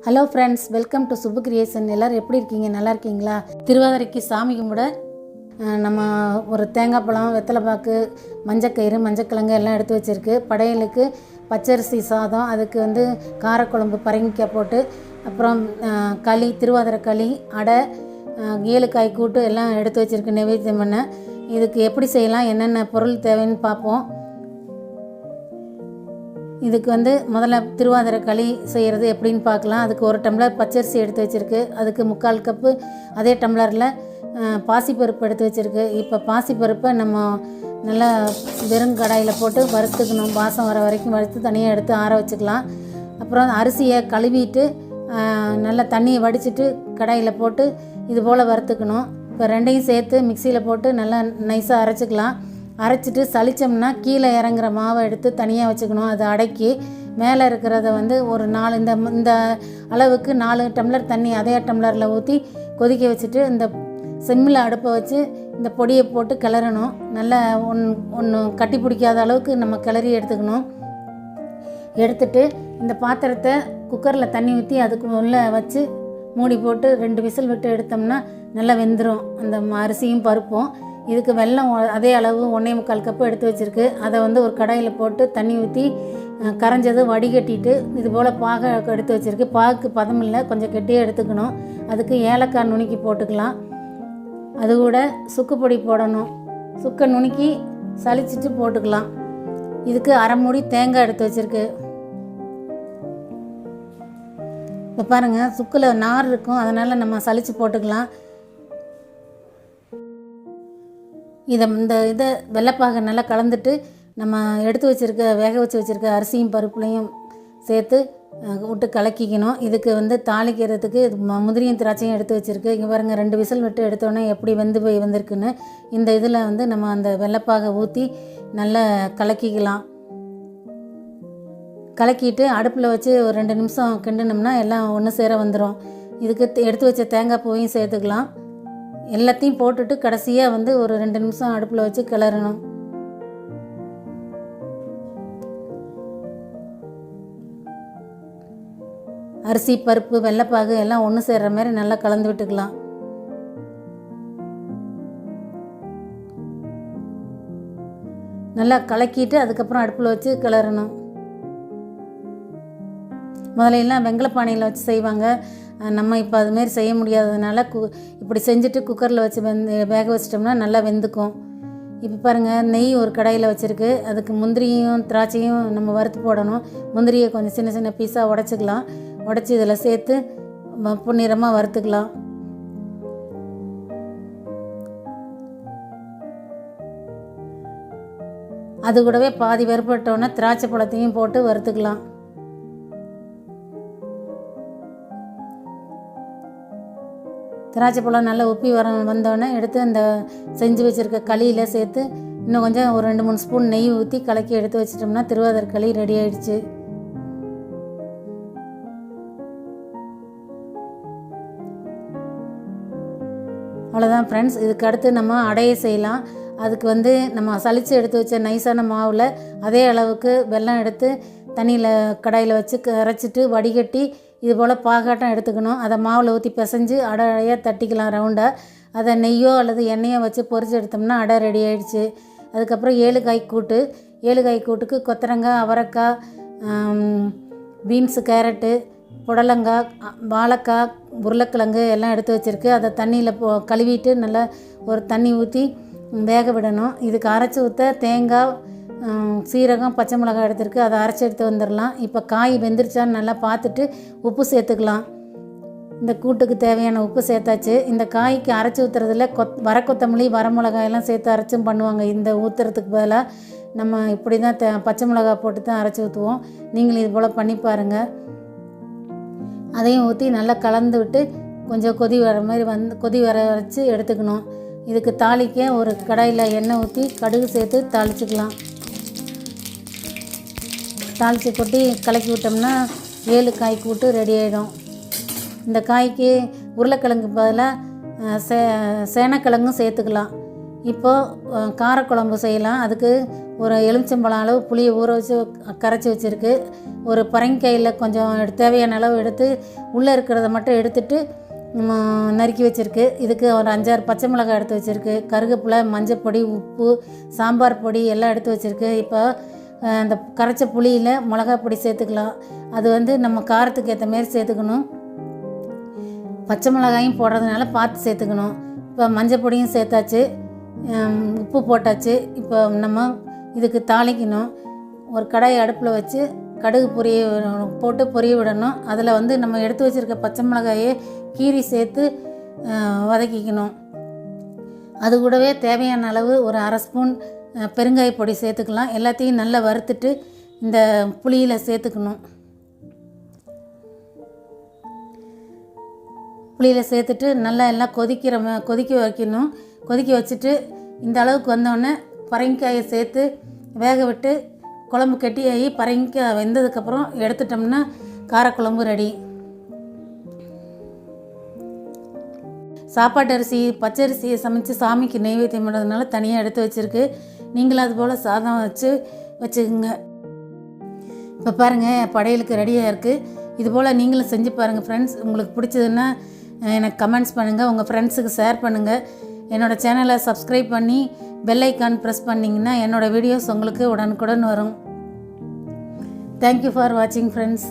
Hello friends, welcome to Subbu creation. எல்லோரும் எப்படி இருக்கீங்க? நல்லா இருக்கீங்களா? திருவாதிரைக்கு சாமி கும்பிட நம்ம ஒரு தேங்காய் பழம், வெத்தலை பாக்கு, மஞ்சக்கயிறு, மஞ்சக்கிழங்கு எல்லாம் எடுத்து வச்சுருக்கு. படையலுக்கு பச்சரிசி சாதம், அதுக்கு காரக்குழம்பு பரங்கிக்காய் போட்டு, அப்புறம் களி, திருவாதிரை களி, அடை, 7 காய் கூட்டு எல்லாம் எடுத்து வச்சுருக்கு நைவேத்தியம் பண்ண. இதுக்கு எப்படி செய்யலாம், என்னென்ன பொருள் தேவைன்னு பார்ப்போம். இதுக்கு முதல்ல திருவாதிரை களி செய்கிறது எப்படின்னு பார்க்கலாம். அதுக்கு 1 டம்ளர் பச்சரிசி எடுத்து வச்சுருக்கு. அதுக்கு 3/4 கப்பு அதே டம்ளரில் பாசிப்பருப்பு எடுத்து வச்சுருக்கு. இப்போ பாசிப்பருப்பை நம்ம நல்லா வெறும் கடாயில் போட்டு வறுத்துக்கணும். வாசம் வர வரைக்கும் வறுத்து தனியாக எடுத்து ஆற வச்சுக்கலாம். அப்புறம் அரிசியை கழுவிட்டு நல்லா தண்ணியை வடிச்சிட்டு கடாயில் போட்டு இது போல் வறுத்துக்கணும். இப்போ ரெண்டையும் சேர்த்து மிக்சியில் போட்டு நல்லா நைஸாக அரைச்சிக்கலாம். அரைச்சிட்டு சளிச்சோம்னா கீழே இறங்குற மாவை எடுத்து தனியாக வச்சுக்கணும். அதை அடக்கி மேலே இருக்கிறத ஒரு 4 இந்த அளவுக்கு 4 டம்ளர் தண்ணி அதே டம்ளரில் ஊற்றி கொதிக்க வச்சுட்டு இந்த செம்மில் அடுப்பை வச்சு இந்த பொடியை போட்டு கிளறணும். நல்லா ஒன்று கட்டி பிடிக்காத அளவுக்கு நம்ம கிளறி எடுத்துக்கணும். எடுத்துட்டு இந்த பாத்திரத்தை குக்கரில் தண்ணி ஊற்றி அதுக்கு உள்ளே வச்சு மூடி போட்டு 2 விசில் விட்டு எடுத்தோம்னா நல்லா வெந்துடும் அந்த அரிசியும் பருப்பும். இதுக்கு வெல்லம் அதே அளவு 1.25 கப்பு எடுத்து வச்சுருக்கு. அதை ஒரு கடாயில் போட்டு தண்ணி ஊற்றி கரைஞ்சது வடிகட்டிட்டு இது போல் பாகை எடுத்து வச்சுருக்கு. பாகுக்கு பதம் இல்லை, கொஞ்சம் கெட்டியாக எடுத்துக்கணும். அதுக்கு ஏலக்காய் நுணுக்கி போட்டுக்கலாம். அது கூட சுக்கு பொடி போடணும். சுக்கை நுணுக்கி சலிச்சிட்டு போட்டுக்கலாம். இதுக்கு 1/2 மூடி தேங்காய் எடுத்து வச்சுருக்கு. இப்போ பாருங்கள், சுக்கில் நார் இருக்கும், அதனால் நம்ம சலித்து போட்டுக்கலாம். இதை வெள்ளைப்பாகை நல்லா கலந்துட்டு நம்ம எடுத்து வச்சுருக்க வேக வச்சு வச்சுருக்க அரிசியும் பருப்புலையும் சேர்த்து விட்டு கலக்கிக்கணும். இதுக்கு தாளிக்கிறதுக்கு முந்திரியும் திராட்சையும் எடுத்து வச்சுருக்கு. இங்கே பாருங்கள், 2 விசில் விட்டு எடுத்தோடனே எப்படி வெந்து போய் வந்திருக்குன்னு. இந்த இதில் நம்ம அந்த வெள்ளைப்பாகை ஊற்றி நல்லா கலக்கிக்கலாம். கலக்கிட்டு அடுப்பில் வச்சு ஒரு 2 நிமிஷம் கிண்டினோம்னா எல்லாம் ஒன்று சேர வந்துடும். இதுக்கு எடுத்து வச்ச தேங்காய் பூவையும் சேர்த்துக்கலாம். எல்லாத்தையும் போட்டுட்டு கடைசியாக ஒரு 2 நிமிஷம் அடுப்பில் வச்சு கிளறணும். அரிசி, பருப்பு, வெள்ளைப்பாகு எல்லாம் ஒன்று சேர்கிற மாதிரி நல்லா கலந்து விட்டுக்கலாம். நல்லா கலக்கிட்டு அதுக்கப்புறம் அடுப்பில் வச்சு கிளறணும். முதலையெல்லாம் வெங்கலப்பானையில் வச்சு செய்வாங்க. நம்ம இப்போ அதுமாரி செய்ய முடியாததுனால இப்படி செஞ்சுட்டு குக்கரில் வச்சு வேக வச்சிட்டோம்னா நல்லா வெந்துக்கும். இப்போ பாருங்கள், நெய் ஒரு கடாயில் வச்சுருக்கு. அதுக்கு முந்திரியும் திராட்சையும் நம்ம வறுத்து போடணும். முந்திரியை கொஞ்சம் சின்ன சின்ன பீஸாக உடச்சிக்கலாம். உடச்சி இதில் சேர்த்து பொன்னிறமாக வறுத்துக்கலாம். அது கூடவே பாதி வறுப்பட்டோன்னே திராட்சை பழத்தையும் போட்டு வறுத்துக்கலாம். திராட்சை பழம் நல்லா உப்பி வந்தோடனே எடுத்து அந்த செஞ்சு வச்சுருக்க களியில் சேர்த்து இன்னும் கொஞ்சம் ஒரு 2-3 ஸ்பூன் நெய் ஊற்றி கலக்கி எடுத்து வச்சிட்டோம்னா திருவாதிரை களி ரெடி ஆகிடுச்சு. அவ்வளோதான் ஃப்ரெண்ட்ஸ். இதுக்கு அடுத்து நம்ம அடையை செய்யலாம். அதுக்கு நம்ம சலித்து எடுத்து வச்ச நைஸான மாவில் அதே அளவுக்கு வெல்லம் எடுத்து தண்ணியில் கடாயில் வச்சு கரைச்சிட்டு வடிகட்டி இது போல் பாகாட்டம் எடுத்துக்கணும். அதை மாவில் ஊற்றி பிசைஞ்சு அடையாக தட்டிக்கலாம் ரவுண்டாக. அதை நெய்யோ அல்லது எண்ணெயோ வச்சு பொரிச்சு எடுத்தோம்னா அடை ரெடி ஆகிடுச்சு. அதுக்கப்புறம் 7 காய் கூட்டு. 7 காய் கூட்டுக்கு கொத்தரங்காய், அவரைக்காய், பீன்ஸு, கேரட்டு, புடலங்காய், வாழைக்காய், உருளைக்கிழங்கு எல்லாம் எடுத்து வச்சுருக்கு. அதை தண்ணியில் கழுவிட்டு நல்லா ஒரு தண்ணி ஊற்றி வேக விடணும். இதுக்கு அரைச்சி ஊற்ற தேங்காய், சீரகம், பச்சை மிளகாய் எடுத்துருக்கு. அதை அரைச்சி எடுத்து வந்துடலாம். இப்போ காய் வெந்துருச்சான்னு நல்லா பார்த்துட்டு உப்பு சேர்த்துக்கலாம். இந்த கூட்டுக்கு தேவையான உப்பு சேர்த்தாச்சு. இந்த காய்க்கு அரைச்சி ஊற்றுறதுல வர கொத்தமல்லி, வரமிளகாயெல்லாம் சேர்த்து அரைச்சும் பண்ணுவாங்க. இந்த ஊற்றுறதுக்கு பதிலாக நம்ம இப்படி தான் பச்சை மிளகாய் போட்டு தான் அரைச்சி ஊற்றுவோம். நீங்களும் இது போல் பண்ணி பாருங்கள். அதையும் ஊற்றி நல்லா கலந்து விட்டு கொஞ்சம் கொதி வர மாதிரி கொதி வர வச்சு எடுத்துக்கணும். இதுக்கு தாளிக்க ஒரு கடாயில் எண்ணெய் ஊற்றி கடுகு சேர்த்து தாளிச்சுக்கலாம். தாளித்து கொட்டி கலக்கி விட்டோம்னா 7 காய் கூட்டு ரெடி ஆகிடும். இந்த காய்க்கு உருளைக்கிழங்கு பதிலாக சேனக்கிழங்கும் சேர்த்துக்கலாம். இப்போது காரக்குழம்பு செய்யலாம். அதுக்கு ஒரு எலுமிச்சம்பழம் அளவு புளியை ஊற வச்சு கரைச்சி வச்சுருக்கு. ஒரு பரங்கிக்காயில் கொஞ்சம் தேவையான அளவு எடுத்து உள்ளே இருக்கிறத மட்டும் எடுத்துட்டு நறுக்கி வச்சுருக்கு. இதுக்கு ஒரு 5-6 பச்சை மிளகாய் எடுத்து வச்சுருக்கு. கருவேப்பிலை, மஞ்சப்பொடி, உப்பு, சாம்பார் பொடி எல்லாம் எடுத்து வச்சுருக்கு. இப்போ அந்த கரைச்ச புளியில் மிளகாய் பொடி சேர்த்துக்கலாம். அது நம்ம காரத்துக்கு ஏற்ற மாரி சேர்த்துக்கணும். பச்சை மிளகாயும் போடுறதுனால பார்த்து சேர்த்துக்கணும். இப்போ மஞ்சள் பொடியும் சேர்த்தாச்சு, உப்பு போட்டாச்சு. இப்போ நம்ம இதுக்கு தாளிக்கணும். ஒரு கடாயை அடுப்பில் வச்சு கடுகு போட்டு பொரிய விடணும். அதில் நம்ம எடுத்து வச்சுருக்க பச்சை மிளகாயை கீரி சேர்த்து வதக்கிக்கணும். அது கூடவே தேவையான அளவு ஒரு 1/2 ஸ்பூன் பெருங்காய பொடி சேர்த்துக்கலாம். எல்லாத்தையும் நல்லா வறுத்துட்டு இந்த புளியில் சேர்த்துக்கணும். புளியில் சேர்த்துட்டு நல்லா எல்லாம் கொதிக்க வைக்கணும். கொதிக்க வச்சுட்டு இந்த அளவுக்கு வந்தோடனே பரங்கிக்காயை சேர்த்து வேக விட்டு குழம்பு கெட்டியாகி பரங்கிக்காய் வெந்ததுக்கப்புறம் எடுத்துட்டோம்னா காரக்குழம்பு ரெடி. சாப்பாட்டு அரிசி, பச்சரிசியை சமைச்சு சாமிக்கு நெய்வேத்தியம் பண்ணுறதுனால தனியாக எடுத்து வச்சுருக்கு. நீங்களும் அதுபோல் சாதம் வச்சுக்குங்க. இப்போ பாருங்கள், படையலுக்கு ரெடியாக இருக்குது. இதுபோல் நீங்களும் செஞ்சு பாருங்கள் ஃப்ரெண்ட்ஸ். உங்களுக்கு பிடிச்சதுன்னா எனக்கு கமெண்ட்ஸ் பண்ணுங்கள், உங்கள் ஃப்ரெண்ட்ஸுக்கு ஷேர் பண்ணுங்கள். என்னோடய சேனலை சப்ஸ்கிரைப் பண்ணி பெல் ஐக்கான் ப்ரெஸ் பண்ணிங்கன்னா என்னோடய வீடியோஸ் உங்களுக்கு உடனுக்குடன் வரும். தேங்க்யூ ஃபார் வாட்சிங் ஃப்ரெண்ட்ஸ்.